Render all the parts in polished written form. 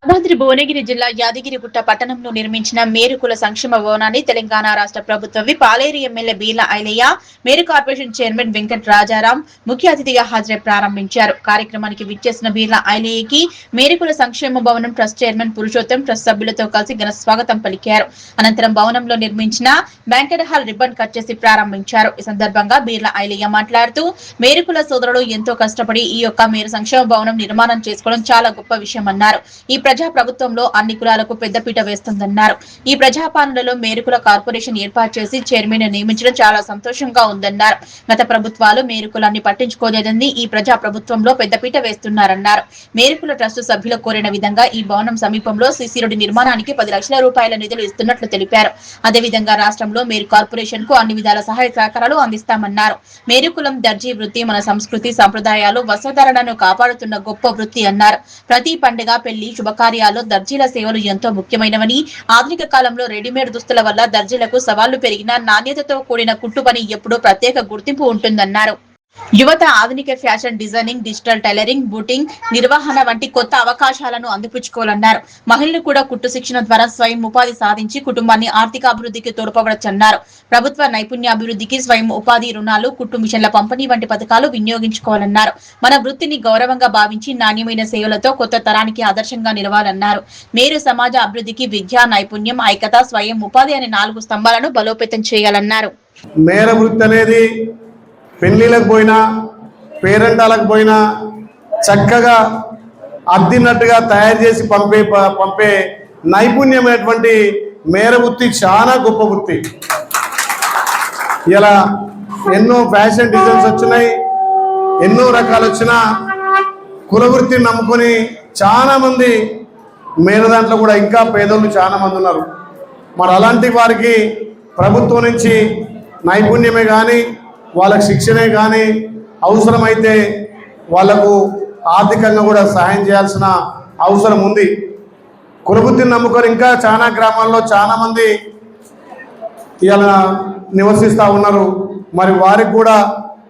భద్రాద్రి భువనగిరి జిల్లా యాదగిరిగుట్ట పట్టణంలో నిర్మించిన మేరుకుల సంక్షేమ భవనాన్ని తెలంగాణ రాష్ట్ర ప్రభుత్వం పాలేరు ఎమ్మెల్యే బీర్ల ఐలయ్య మేరు కార్పొరేషన్ చైర్మన్ వెంకట రాజారాం ముఖ్య అతిథిగా హాజరై ప్రారంభించారు. కార్యక్రమానికి విచ్చేసిన బీర్ల ఐలయ్యకి మేరుకుల సంక్షేమ భవనం ట్రస్ట్ చైర్మన్ పురుషోత్తం ట్రస్ట్ సభ్యులతో కలిసి ఘన స్వాగతం పలికారు. అనంతరం భవనంలో నిర్మించిన బ్యాంకెట్ హాల్ రిబ్బన్ కట్ చేసి ప్రారంభించారు. ఈ సందర్భంగా బీర్ల ఐలయ్య మాట్లాడుతూ మేరుకుల సోదరులు ఎంతో కష్టపడి ఈ యొక్క మేరు సంక్షేమ భవనం నిర్మాణం చేసుకోవడం చాలా గొప్ప విషయమన్నారు. ఈ ప్రజా ప్రభుత్వంలో అన్ని కులాలకు పెద్దపీట వేస్తుందన్నారు. ఈ ప్రజాపాలనలో మేరుకుల కార్పొరేషన్ ఏర్పాటు చేసి చైర్మన్ నియమించడం చాలా సంతోషంగా ఉందన్నారు. గత ప్రభుత్వాలు మేరుకులాన్ని పట్టించుకోలేదని ఈ ప్రజా ప్రభుత్వంలో పెద్దపీట వేస్తున్నారన్నారు. మేరుకుల ట్రస్ట్ సభ్యులు కోరిన విధంగా ఈ భవనం సమీపంలో సీసీ రోడ్డు నిర్మాణానికి 10 లక్షల రూపాయల నిధులు ఇస్తున్నట్లు తెలిపారు. అదేవిధంగా రాష్ట్రంలో మేరు కార్పొరేషన్ కు అన్ని విధాల సహాయ సహకారాలు అందిస్తామన్నారు. మేరుకులం దర్జీ వృత్తి మన సంస్కృతి సంప్రదాయాలు వస్త్రధారణను కాపాడుతున్న గొప్ప వృత్తి అన్నారు. ప్రతి పండుగ పెళ్లి శుభకార్యాల్లో దర్జీల సేవలు ఎంతో ముఖ్యమైనవని, ఆధునిక కాలంలో రెడీమేడ్ దుస్తుల వల్ల దర్జీలకు సవాళ్లు పెరిగినా నాణ్యతతో కూడిన కుట్టు పని ఎప్పుడూ ప్రత్యేక గుర్తింపు ఉంటుందన్నారు. యువత ఆధునిక fashion designing, digital tailoring, booting నిర్వహణ వంటి కొత్త అవకాశాలను అందిపుచ్చుకోవాలన్నారు. మహిళలు కూడా కుట్టు శిక్షణ ద్వారా స్వయం ఉపాధి సాధించి కుటుంబాన్ని ఆర్థిక అభివృద్ధికి తోడ్పడవచ్చన్నారు. ప్రభుత్వ నైపుణ్యాభివృద్ధికి స్వయం ఉపాధి రుణాలు, కుట్టు మిషన్ల పంపిణీ వంటి పథకాలు వినియోగించుకోవాలన్నారు. మన వృత్తిని గౌరవంగా భావించి నాణ్యమైన సేవలతో కొత్త తరానికి ఆదర్శంగా నిలవాలన్నారు. మేరు సమాజ అభివృద్ధికి విద్య, నైపుణ్యం, ఐక్యత, స్వయం ఉపాధి అనే 4 స్తంభాలను బలోపేతం చేయాలన్నారు. మేర వృత్తి అనేది పెళ్లిలకు పోయినా పేరెంటాలకు పోయినా చక్కగా అద్దినట్టుగా తయారు చేసి పంపే నైపుణ్యమైనటువంటి మేర వృత్తి చాలా గొప్ప వృత్తి. ఇలా ఎన్నో ఫ్యాషన్ డిజైన్స్ వచ్చినాయి, ఎన్నో రకాలు వచ్చినా కుల వృత్తిని నమ్ముకొని చాలామంది మేర దాంట్లో కూడా ఇంకా పేదోళ్ళు చాలామంది ఉన్నారు. మరి అలాంటి వారికి ప్రభుత్వం నుంచి నైపుణ్యమే కానీ వాళ్ళకి శిక్షణే కానీ అవసరమైతే వాళ్లకు ఆర్థికంగా కూడా సహాయం చేయాల్సిన అవసరం ఉంది. కులవృత్తిని నమ్ముకొని ఇంకా చాలా గ్రామాల్లో చాలామంది ఇలా నివసిస్తూ ఉన్నారు. మరి వారికి కూడా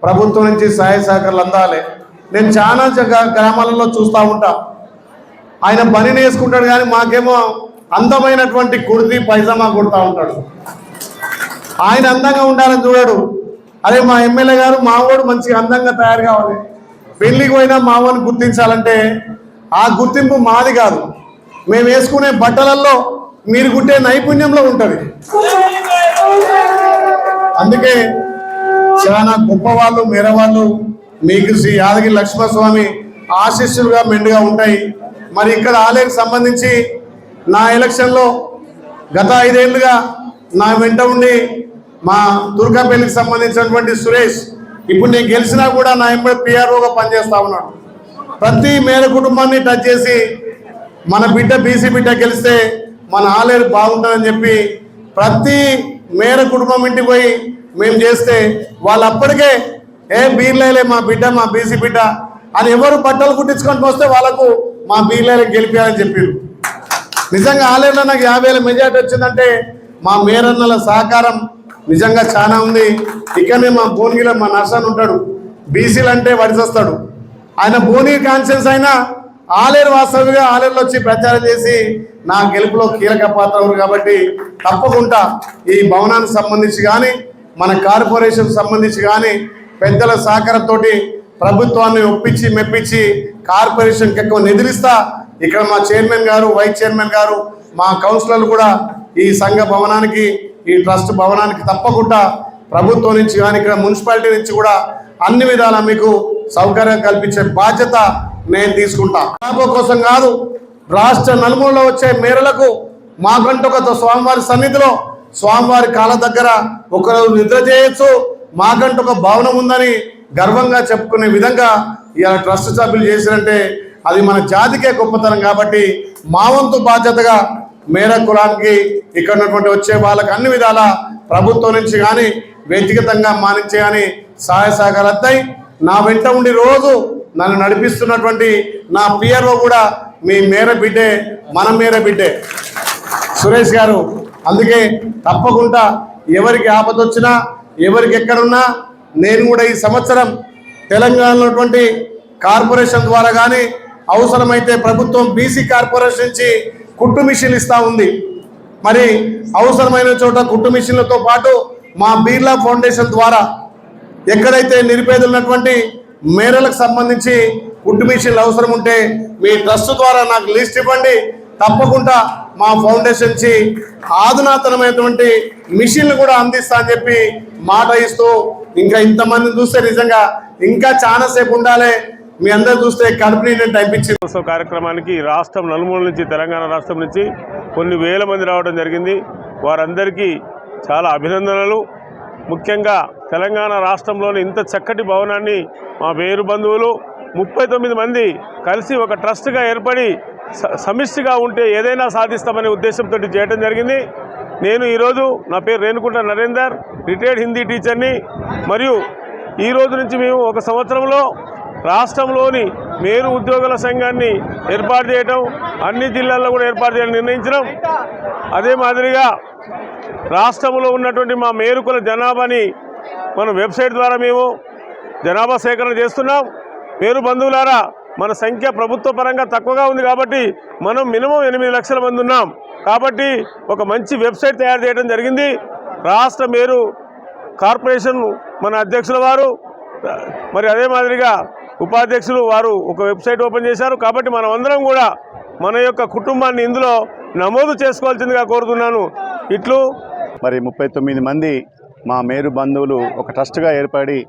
ప్రభుత్వం నుంచి సహాయ సహకారాలు అందాలి. నేను చాలా గ్రామాలలో చూస్తూ ఉంటా, ఆయన బనిని వేసుకుంటాడు కానీ మాకేమో అందమైనటువంటి కుర్తీ పైజామా కుడతా ఉంటాడు. ఆయన అందంగా ఉండాలని చూడాడు. అదే మా ఎమ్మెల్యే గారు మావోడు మంచిగా అందంగా తయారు కావాలి, పెళ్లికి పోయినా మావోని గుర్తించాలంటే ఆ గుర్తింపు మాది కాదు, మేము వేసుకునే బట్టలలో మీరు కుట్టే నైపుణ్యంలో ఉంటుంది. అందుకే చాలా గొప్పవాళ్ళు మేరవాళ్ళు మీకు శ్రీ యాదగిరి లక్ష్మణస్వామి ఆశీస్సులుగా మెండుగా ఉంటాయి. మరి ఇక్కడ ఆలయానికి సంబంధించి నా ఎలక్షన్లో గత 5 ఏళ్ళుగా నా వెంట ఉండి మా దుర్గాపల్లికి సంబంధించినటువంటి సురేష్ ఇప్పుడు నేను గెలిచినా కూడా నా ఎంబడి పిఆర్ఓగా పనిచేస్తా ఉన్నాడు. ప్రతి మేర కుటుంబాన్ని టచ్ చేసి మన బిడ్డ బీసీ బిడ్డ గెలిస్తే మన ఆలేరు బాగుంటుందని చెప్పి ప్రతి మేర కుటుంబం ఇంటికి పోయి మేము చేస్తే వాళ్ళు అప్పటికే బీర్లేలే మా బిడ్డ మా బీసీ బిడ్డ అని ఎవరు బట్టలు కుట్టించుకొని వస్తే వాళ్ళకు మా బీర్లేలే గెలిపారని చెప్పారు. నిజంగా ఆలేరులో నాకు 50,000 మెజార్టీ వచ్చిందంటే మా మేరన్నల సహకారం నిజంగా చాలా ఉంది. ఇక్కడనే మా భువనగిరిలో మా నర్సన్ ఉంటాడు, బీసీలు అంటే వడిసొస్తాడు. ఆయన భువనగిరి కాన్షియన్స్ అయినా ఆలేరు వాస్తవిగా ఆలేరులో వచ్చి ప్రచారం చేసి నా గెలుపులో కీలక పాత్ర ఉంది. కాబట్టి తప్పకుండా ఈ భవనానికి సంబంధించి కానీ మన కార్పొరేషన్ సంబంధించి కానీ పెద్దల సహకారంతో ప్రభుత్వాన్ని ఒప్పించి మెప్పించి కార్పొరేషన్కి ఎక్కువ నిధులిస్తా. ఇక్కడ మా చైర్మన్ గారు, వైస్ చైర్మన్ గారు, మా కౌన్సిలర్లు కూడా ఈ సంఘ భవనానికి, ఈ ట్రస్ట్ భవనానికి తప్పకుండా ప్రభుత్వం నుంచి కానీ ఇక్కడ మున్సిపాలిటీ నుంచి కూడా అన్ని విధాలా మీకు సౌకర్యం కల్పించే బాధ్యత నేను తీసుకుంటా. లాభం కోసం కాదు, రాష్ట్ర నలుమూలలో వచ్చే మేరలకు మాకంటూ ఒక స్వామివారి సన్నిధిలో స్వామివారి కాళ్ళ దగ్గర ఒకరోజు నిద్ర చేయొచ్చు, మాకంటూ ఒక భవనం ఉందని గర్వంగా చెప్పుకునే విధంగా ఇలా ట్రస్ట్ సభ్యులు చేసినంటే అది మన జాతికే గొప్పతనం. కాబట్టి మా వంతు బాధ్యతగా మేర కులానికి ఇక్కడ ఉన్నటువంటి వచ్చే వాళ్ళకి అన్ని విధాల ప్రభుత్వం నుంచి కానీ వ్యక్తిగతంగా మానించే కానీ సహాయ సహకారాలు వస్తాయి. నా వెంట ఉండి రోజు నన్ను నడిపిస్తున్నటువంటి నా పిఆర్ఓ కూడా మీ మేర బిడ్డే, మన మేర బిడ్డే సురేష్ గారు. అందుకే తప్పకుండా ఎవరికి ఆపద వచ్చినా ఎవరికి ఎక్కడున్నా నేను కూడా ఈ సంవత్సరం తెలంగాణలో కార్పొరేషన్ ద్వారా కానీ అవసరమైతే ప్రభుత్వం బీసీ కార్పొరేషన్ నుంచి కుట్టు మిషన్లు ఇస్తా ఉంది. మరి అవసరమైన చోట కుట్టు మిషన్లతో పాటు మా బీర్లా ఫౌండేషన్ ద్వారా ఎక్కడైతే నిరుపేదలు ఉన్నటువంటి మేరలకు సంబంధించి కుట్టు మిషన్లు అవసరం ఉంటే మీ ట్రస్ట్ ద్వారా నాకు లిస్ట్ ఇవ్వండి, తప్పకుండా మా ఫౌండేషన్ నుంచి ఆధునాతనమైనటువంటి మిషన్లు కూడా అందిస్తా అని చెప్పి మాట ఇస్తూ, ఇంకా ఇంతమందిని చూస్తే నిజంగా ఇంకా చాలా సేపు ఉండాలి. మీ అందరు చూస్తే కడుపు నిండి అనిపించింది. కార్యక్రమానికి రాష్ట్రం నలుమూల నుంచి, తెలంగాణ రాష్ట్రం నుంచి కొన్ని వేల మంది రావడం జరిగింది. వారందరికీ చాలా అభినందనలు. ముఖ్యంగా తెలంగాణ రాష్ట్రంలోని ఇంత చక్కటి భవనాన్ని మా వేరు బంధువులు 39 మంది కలిసి ఒక ట్రస్ట్గా ఏర్పడి సమిష్టిగా ఉంటే ఏదైనా సాధిస్తామనే ఉద్దేశంతో చేయడం జరిగింది. నేను ఈరోజు, నా పేరు రేణుకుంట నరేందర్, రిటైర్డ్ హిందీ టీచర్ని. మరియు ఈ రోజు నుంచి మేము ఒక సంవత్సరంలో రాష్ట్రంలోని మేరు ఉద్యోగుల సంఘాన్ని ఏర్పాటు చేయడం, అన్ని జిల్లాల్లో కూడా ఏర్పాటు చేయాలని నిర్ణయించడం. అదే మాదిరిగా రాష్ట్రంలో ఉన్నటువంటి మా మేరుకుల జనాభాని మన వెబ్సైట్ ద్వారా మేము జనాభా సేకరణ చేస్తున్నాం. మేరు బంధువులారా, మన సంఖ్య ప్రభుత్వ పరంగా తక్కువగా ఉంది కాబట్టి మనం మినిమం 8 లక్షల మంది ఉన్నాం. కాబట్టి ఒక మంచి వెబ్సైట్ తయారు చేయడం జరిగింది. రాష్ట్ర మేరు కార్పొరేషన్ మన అధ్యక్షుల వారు, మరి అదే మాదిరిగా ఉపాధ్యక్షులు వారు ఒక వెబ్సైట్ ఓపెన్ చేశారు. కాబట్టి మనం అందరం కూడా మన యొక్క కుటుంబాన్ని ఇందులో నమోదు చేసుకోవాల్సిందిగా కోరుతున్నాను. ఇట్లు మరి 39 మంది మా మేరు బంధువులు ఒక ట్రస్ట్గా ఏర్పడి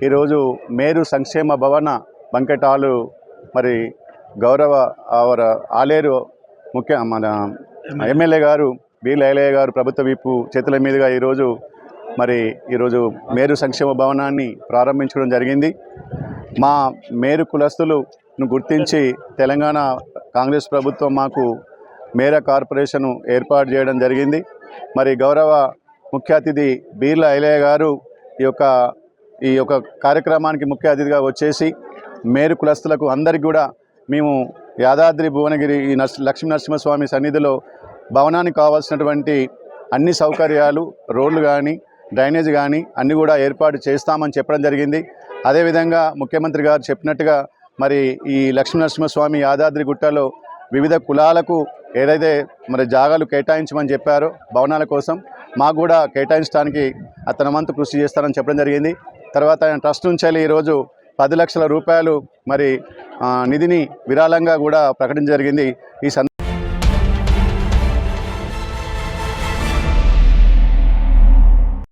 ఈరోజు మేరు సంక్షేమ భవన బంకెట్ హాలు మరి గౌరవ ఆలేరు మన ఎమ్మెల్యే గారు బీర్లా ఐలయ్య గారు ప్రభుత్వ విప్పు చేతుల మీదుగా ఈరోజు మేరు సంక్షేమ భవనాన్ని ప్రారంభించడం జరిగింది. మా మేరు కులస్తులను గుర్తించి తెలంగాణ కాంగ్రెస్ ప్రభుత్వం మాకు మేర కార్పొరేషన్ ఏర్పాటు చేయడం జరిగింది. మరి గౌరవ ముఖ్య అతిథి బీర్లా ఐలయ్య గారు ఈ యొక్క కార్యక్రమానికి ముఖ్య అతిథిగా వచ్చేసి మేరు కులస్తులకు అందరికీ కూడా మేము యాదాద్రి భువనగిరి ఈ లక్ష్మీ నరసింహస్వామి సన్నిధిలో భవనానికి కావాల్సినటువంటి అన్ని సౌకర్యాలు, రోడ్లు కానీ, డ్రైనేజ్ కానీ అన్నీ కూడా ఏర్పాటు చేస్తామని చెప్పడం జరిగింది. అదేవిధంగా ముఖ్యమంత్రి గారు చెప్పినట్టుగా మరి ఈ లక్ష్మీ నరసింహస్వామి యాదాద్రి గుట్టలో వివిధ కులాలకు ఏదైతే మరి జాగాలు కేటాయించమని చెప్పారో భవనాల కోసం, మాకు కూడా కేటాయించడానికి అతని వంతు కృషి చేస్తారని చెప్పడం జరిగింది. తర్వాత ఆయన ట్రస్ట్ నుంచి ఈరోజు 10 లక్షల రూపాయలు మరి నిధిని విరాళంగా కూడా ప్రకటించడం జరిగింది. ఈ